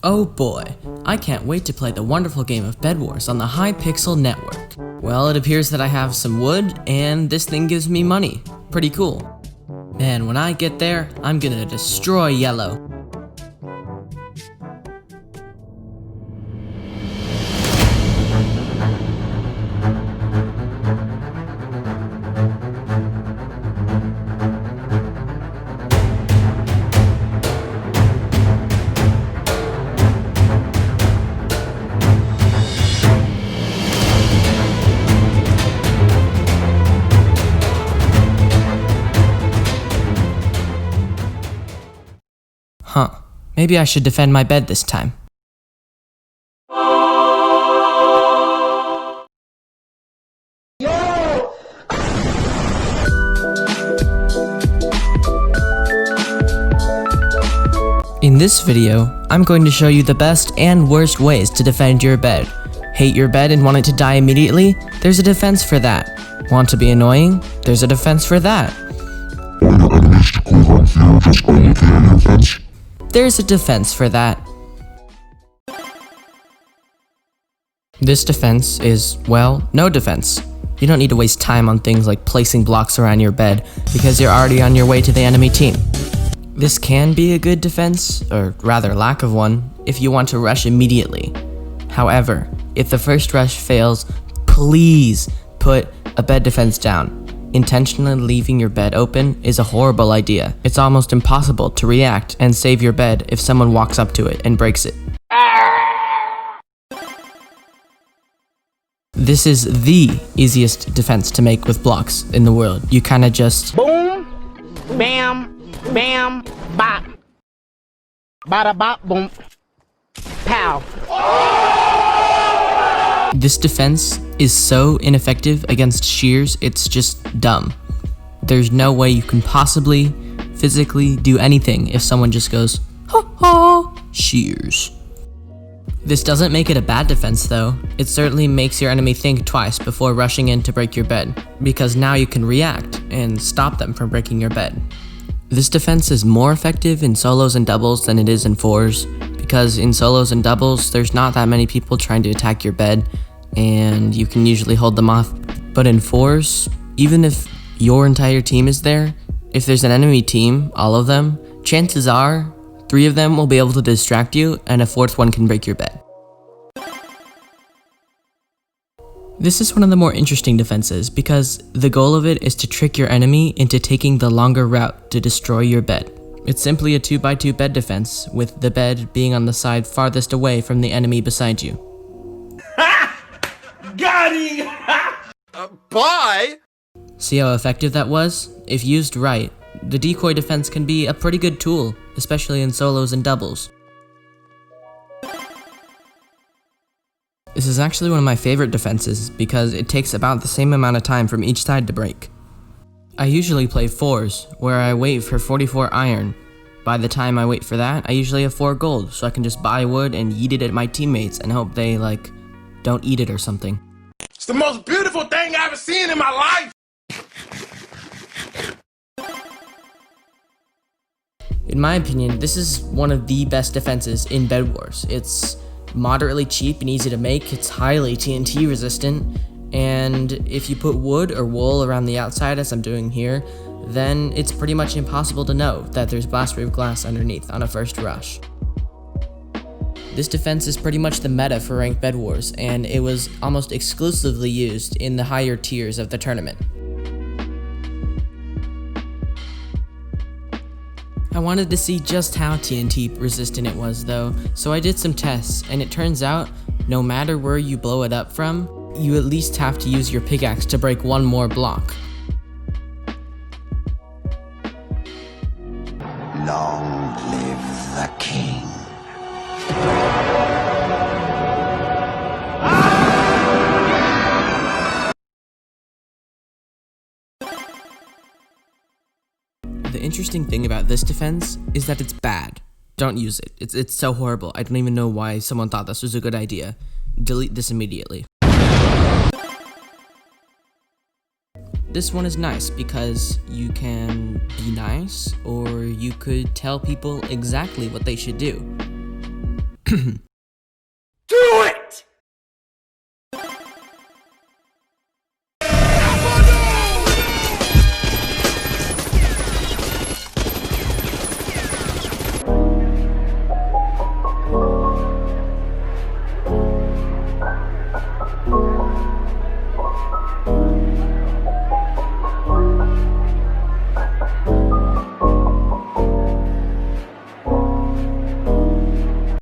Oh boy, I can't wait to play the wonderful game of Bedwars on the Hypixel network. Well, it appears that I have some wood, and this thing gives me money. Pretty cool. Man, when I get there, I'm gonna destroy yellow. Huh, maybe I should defend my bed this time. In this video, I'm going to show you the best and worst ways to defend your bed. Hate your bed and want it to die immediately? There's a defense for that. Want to be annoying? There's a defense for that. Want your enemies to cool down fear just by looking at your fence? There's a defense for that. This defense is, well, no defense. You don't need to waste time on things like placing blocks around your bed because you're already on your way to the enemy team. This can be a good defense, or rather lack of one, if you want to rush immediately. However, if the first rush fails, please put a bed defense down. Intentionally leaving your bed open is a horrible idea. It's almost impossible to react and save your bed if someone walks up to it and breaks it. This is the easiest defense to make with blocks in the world. You kinda just boom, bam, bam, bop, bada bop, boom, pow. This defense is so ineffective against shears, it's just dumb. There's no way you can possibly physically do anything if someone just goes, ha ha, shears. This doesn't make it a bad defense though. It certainly makes your enemy think twice before rushing in to break your bed, because now you can react and stop them from breaking your bed. This defense is more effective in solos and doubles than it is in fours, because in solos and doubles, there's not that many people trying to attack your bed, and you can usually hold them off. But in fours, even if your entire team is there, if there's an enemy team, all of them, chances are 3 of them will be able to distract you, and a 4th one can break your bed. This is one of the more interesting defenses because the goal of it is to trick your enemy into taking the longer route to destroy your bed. It's simply a 2x2 bed defense, with the bed being on the side farthest away from the enemy beside you. Got him! Bye! See how effective that was? If used right, the decoy defense can be a pretty good tool, especially in solos and doubles. This is actually one of my favorite defenses because it takes about the same amount of time from each side to break. I usually play 4s, where I wait for 44 iron. By the time I wait for that, I usually have 4 gold, so I can just buy wood and yeet it at my teammates and hope they, don't eat it or something. It's the most beautiful thing I've ever seen in my life! In my opinion, this is one of the best defenses in Bedwars. It's moderately cheap and easy to make, it's highly TNT resistant, and if you put wood or wool around the outside, as I'm doing here, then it's pretty much impossible to know that there's blast-proof glass underneath on a first rush. This defense is pretty much the meta for ranked Bedwars, and it was almost exclusively used in the higher tiers of the tournament. I wanted to see just how TNT resistant it was though, so I did some tests, and it turns out, no matter where you blow it up from, you at least have to use your pickaxe to break one more block. Long live the king. The interesting thing about this defense is that it's bad. Don't use it. It's so horrible. I don't even know why someone thought this was a good idea. Delete this immediately. This one is nice because you can be nice, or you could tell people exactly what they should do. Do